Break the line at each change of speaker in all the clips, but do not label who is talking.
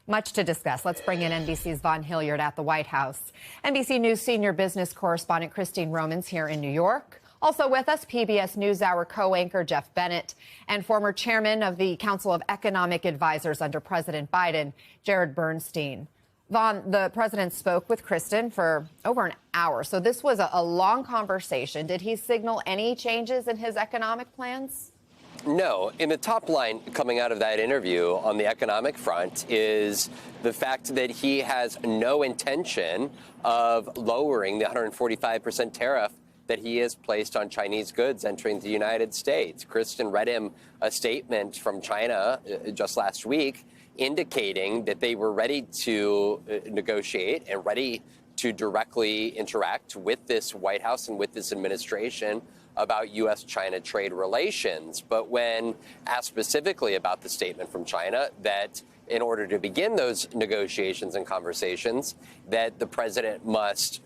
Much to discuss. Let's bring in NBC's Vaughn Hilliard at the White House. NBC News senior business correspondent Christine Romans here in New York. Also with us, PBS NewsHour co-anchor Jeff Bennett and former chairman of the Council of Economic Advisors under President Biden, Jared Bernstein. Vaughn, the president spoke with Kristen for over an hour, so this was a long conversation. Did he signal any changes in his economic plans?
No. In the top line coming out of that interview on the economic front is the fact that he has no intention of lowering the 145% tariff that he has placed on Chinese goods entering the United States. Kristen read him a statement from China just last week indicating that they were ready to negotiate and ready to directly interact with this White House and with this administration about U.S.-China trade relations. But when asked specifically about the statement from China that in order to begin those negotiations and conversations, that the president must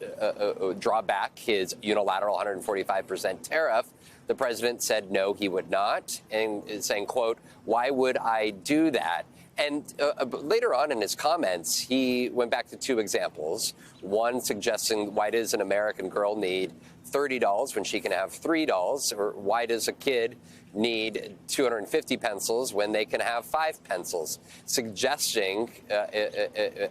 draw back his unilateral 145% tariff, the president said no, he would not, and saying, quote, "Why would I do that?" And later on in his comments, he went back to two examples. One suggesting, why does an American girl need $30 when she can have $3? Or why does a kid need 250 pencils when they can have 5 pencils? Suggesting,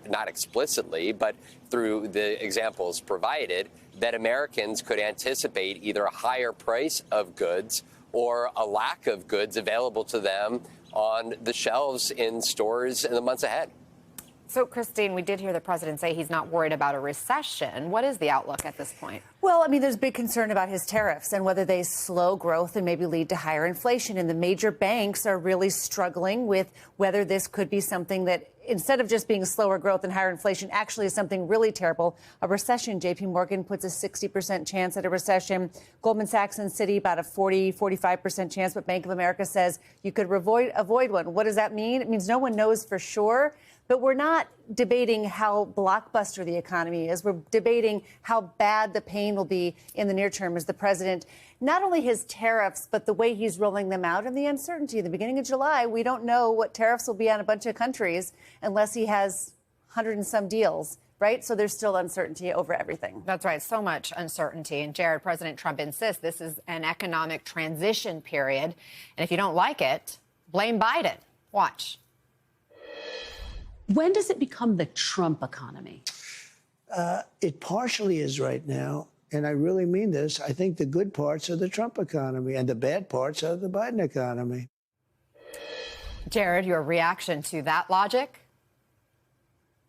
not explicitly, but through the examples provided, that Americans could anticipate either a higher price of goods or a lack of goods available to them on the shelves in stores in the months ahead.
So, Christine, we did hear the president say he's not worried about a recession. What is the outlook at this point?
Well, I mean, there's big concern about his tariffs and whether they slow growth and maybe lead to higher inflation. And the major banks are really struggling with whether this could be something that, instead of just being slower growth and higher inflation, actually is something really terrible. A recession. JP Morgan puts a 60% chance at a recession. Goldman Sachs and Citi about a 45% chance. But Bank of America says you could avoid one. What does that mean? It means no one knows for sure. But we're not debating how blockbuster the economy is. We're debating how bad the pain will be in the near term as the president, not only his tariffs, but the way he's rolling them out and the uncertainty. At the beginning of July, we don't know what tariffs will be on a bunch of countries unless he has 100 and some deals, right? So there's still uncertainty over everything.
That's right. So much uncertainty. And Jared, President Trump insists this is an economic transition period. And if you don't like it, blame Biden. Watch.
When does it become the Trump economy?
It partially is right now. And I really mean this. I think the good parts are the Trump economy and the bad parts are the Biden economy.
Jared, your reaction to that logic?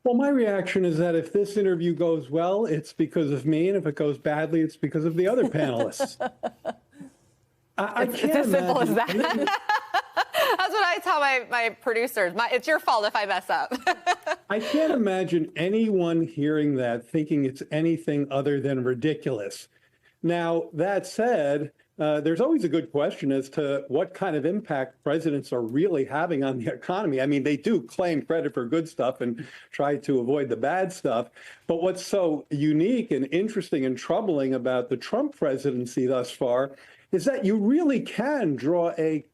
Well, my reaction is that if this interview goes well, it's because of me. And if it goes badly, it's because of the other panelists.
It's as simple as that. That's what I tell my producers. It's your fault if I mess up.
I can't imagine anyone hearing that thinking it's anything other than ridiculous. Now, that said, there's always a good question as to what kind of impact presidents are really having on the economy. I mean, they do claim credit for good stuff and try to avoid the bad stuff. But what's so unique and interesting and troubling about the Trump presidency thus far is that you really can draw a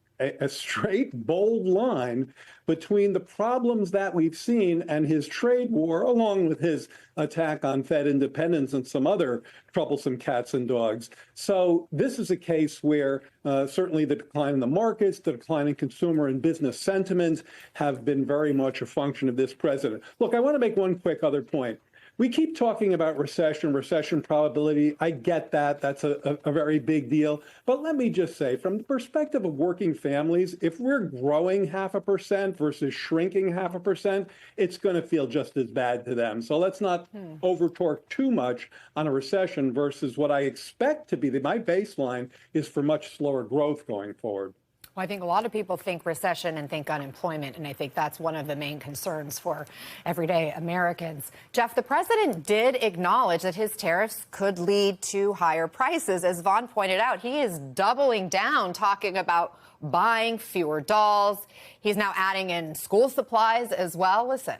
straight, bold line between the problems that we've seen and his trade war, along with his attack on Fed independence and some other troublesome cats and dogs. So this is a case where certainly the decline in the markets, the decline in consumer and business sentiment have been very much a function of this president. Look, I want to make one quick other point. We keep talking about recession probability. I get that. That's a very big deal. But let me just say, from the perspective of working families, if we're growing 0.5% versus shrinking 0.5%, it's going to feel just as bad to them. So let's not over-torque too much on a recession versus what I expect to be my baseline is for much slower growth going forward.
Well, I think a lot of people think recession and think unemployment, and I think that's one of the main concerns for everyday Americans. Jeff, the president did acknowledge that his tariffs could lead to higher prices. As Vaughn pointed out, he is doubling down, talking about buying fewer dolls. He's now adding in school supplies as well. Listen.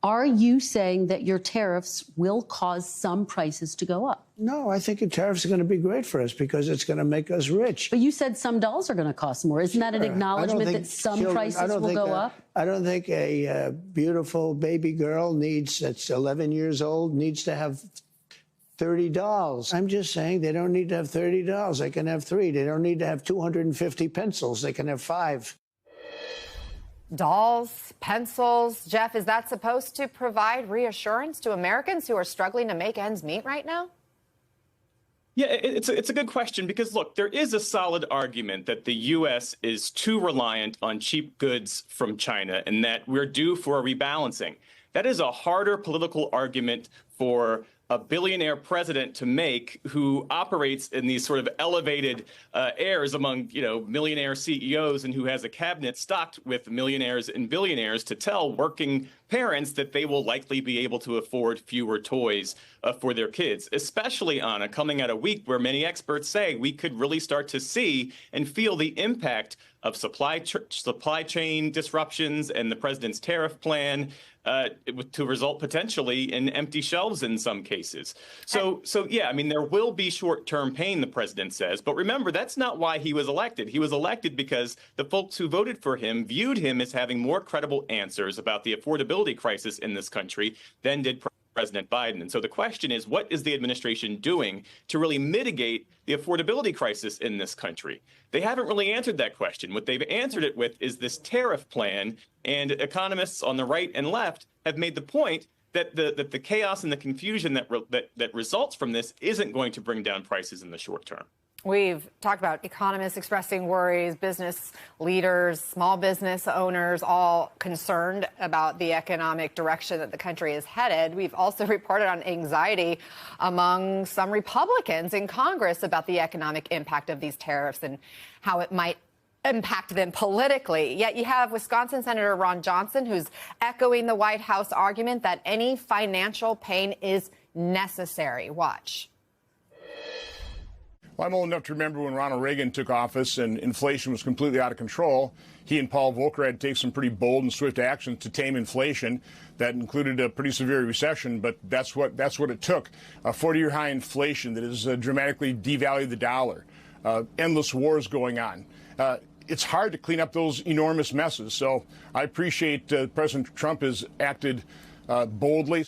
Are you saying that your tariffs will cause some prices to go up?
No, I think the tariffs are going to be great for us because it's going to make us rich.
But you said some dolls are going to cost more. Isn't that an acknowledgement that some prices will go up?
I don't think a beautiful baby girl that's 11 years old needs to have 30 dolls. I'm just saying they don't need to have 30 dolls. They can have 3. They don't need to have 250 pencils. They can have 5.
Dolls, pencils. Jeff, is that supposed to provide reassurance to Americans who are struggling to make ends meet right now?
Yeah, it's a good question because, look, there is a solid argument that the U.S. is too reliant on cheap goods from China and that we're due for a rebalancing. That is a harder political argument for a billionaire president to make who operates in these sort of elevated airs among, millionaire CEOs and who has a cabinet stocked with millionaires and billionaires to tell working parents that they will likely be able to afford fewer toys for their kids, especially, Anna, coming at a week where many experts say we could really start to see and feel the impact of supply chain disruptions and the president's tariff plan to result potentially in empty shelves in some cases. So yeah, I mean, there will be short-term pain, the president says. But remember, that's not why he was elected. He was elected because the folks who voted for him viewed him as having more credible answers about the affordability crisis in this country than did President Biden. And so the question is, what is the administration doing to really mitigate the affordability crisis in this country? They haven't really answered that question. What they've answered it with is this tariff plan. And economists on the right and left have made the point that the chaos and the confusion that results from this isn't going to bring down prices in the short term.
We've talked about economists expressing worries, business leaders, small business owners, all concerned about the economic direction that the country is headed. We've also reported on anxiety among some Republicans in Congress about the economic impact of these tariffs and how it might impact them politically. Yet you have Wisconsin Senator Ron Johnson, who's echoing the White House argument that any financial pain is necessary. Watch.
Well, I'm old enough to remember when Ronald Reagan took office and inflation was completely out of control. He and Paul Volcker had to take some pretty bold and swift actions to tame inflation. That included a pretty severe recession, but that's what it took. A 40-year high inflation that has dramatically devalued the dollar. Endless wars going on. It's hard to clean up those enormous messes. So I appreciate President Trump has acted boldly.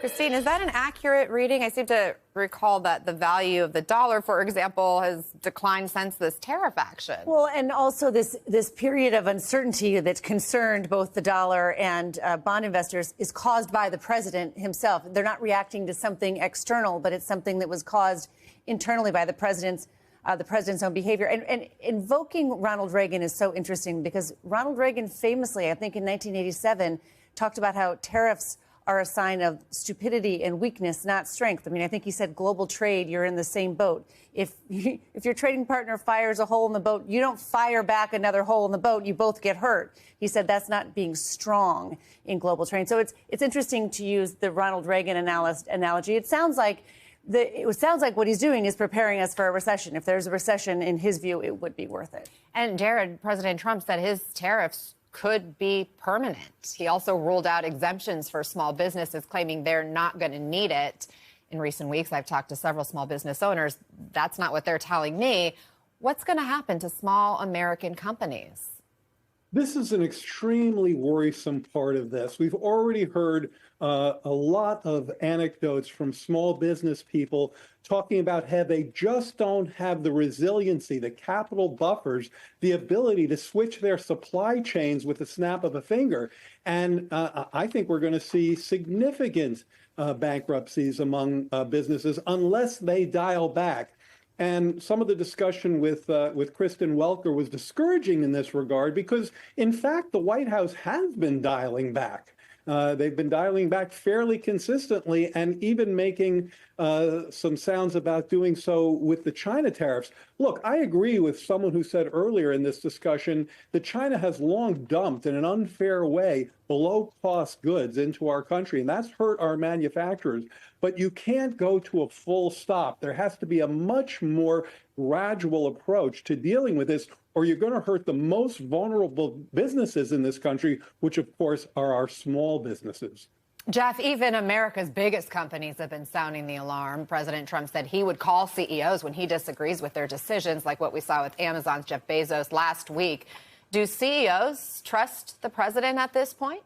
Christine, is that an accurate reading? I seem to recall that the value of the dollar, for example, has declined since this tariff action.
Well, and also this period of uncertainty that's concerned both the dollar and bond investors is caused by the president himself. They're not reacting to something external, but it's something that was caused internally by the president's own behavior. And invoking Ronald Reagan is so interesting because Ronald Reagan famously, I think in 1987, talked about how tariffs are a sign of stupidity and weakness, not strength. I mean, I think he said global trade, you're in the same boat. If your trading partner fires a hole in the boat, you don't fire back another hole in the boat, you both get hurt. He said that's not being strong in global trade. So it's interesting to use the Ronald Reagan analogy. It sounds like what he's doing is preparing us for a recession. If there's a recession, in his view, it would be worth it.
And Jared, President Trump said his tariffs could be permanent. He also ruled out exemptions for small businesses, claiming they're not going to need it. In recent weeks, I've talked to several small business owners. That's not what they're telling me. What's going to happen to small American companies?
This is an extremely worrisome part of this. We've already heard a lot of anecdotes from small business people talking about how they just don't have the resiliency, the capital buffers, the ability to switch their supply chains with the snap of a finger. And I think we're going to see significant bankruptcies among businesses unless they dial back. And some of the discussion with Kristen Welker was discouraging in this regard because, in fact, the White House has been dialing back. They've been dialing back fairly consistently and even making some sounds about doing so with the China tariffs. Look, I agree with someone who said earlier in this discussion that China has long dumped in an unfair way below-cost goods into our country, and that's hurt our manufacturers. But you can't go to a full stop. There has to be a much more gradual approach to dealing with this, or you're going to hurt the most vulnerable businesses in this country, which, of course, are our small businesses.
Jeff, even America's biggest companies have been sounding the alarm. President Trump said he would call CEOs when he disagrees with their decisions, like what we saw with Amazon's Jeff Bezos last week. Do CEOs trust the president at this point?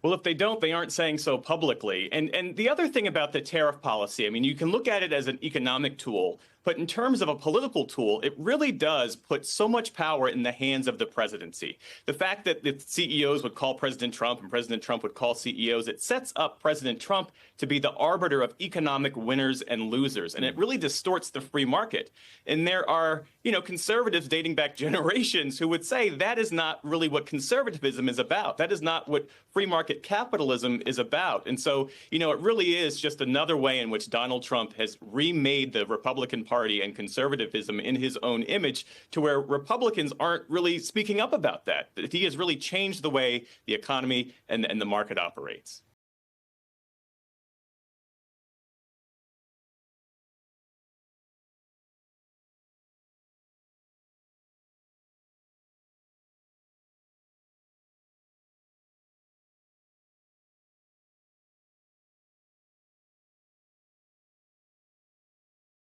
Well, if they don't, they aren't saying so publicly. And the other thing about the tariff policy, I mean, you can look at it as an economic tool, but in terms of a political tool, it really does put so much power in the hands of the presidency. The fact that the CEOs would call President Trump and President Trump would call CEOs, it sets up President Trump to be the arbiter of economic winners and losers. And it really distorts the free market. And there are, conservatives dating back generations who would say that is not really what conservatism is about. That is not what free market capitalism is about. And so, it really is just another way in which Donald Trump has remade the Republican Party and conservatism in his own image to where Republicans aren't really speaking up about that. He has really changed the way the economy and the market operates.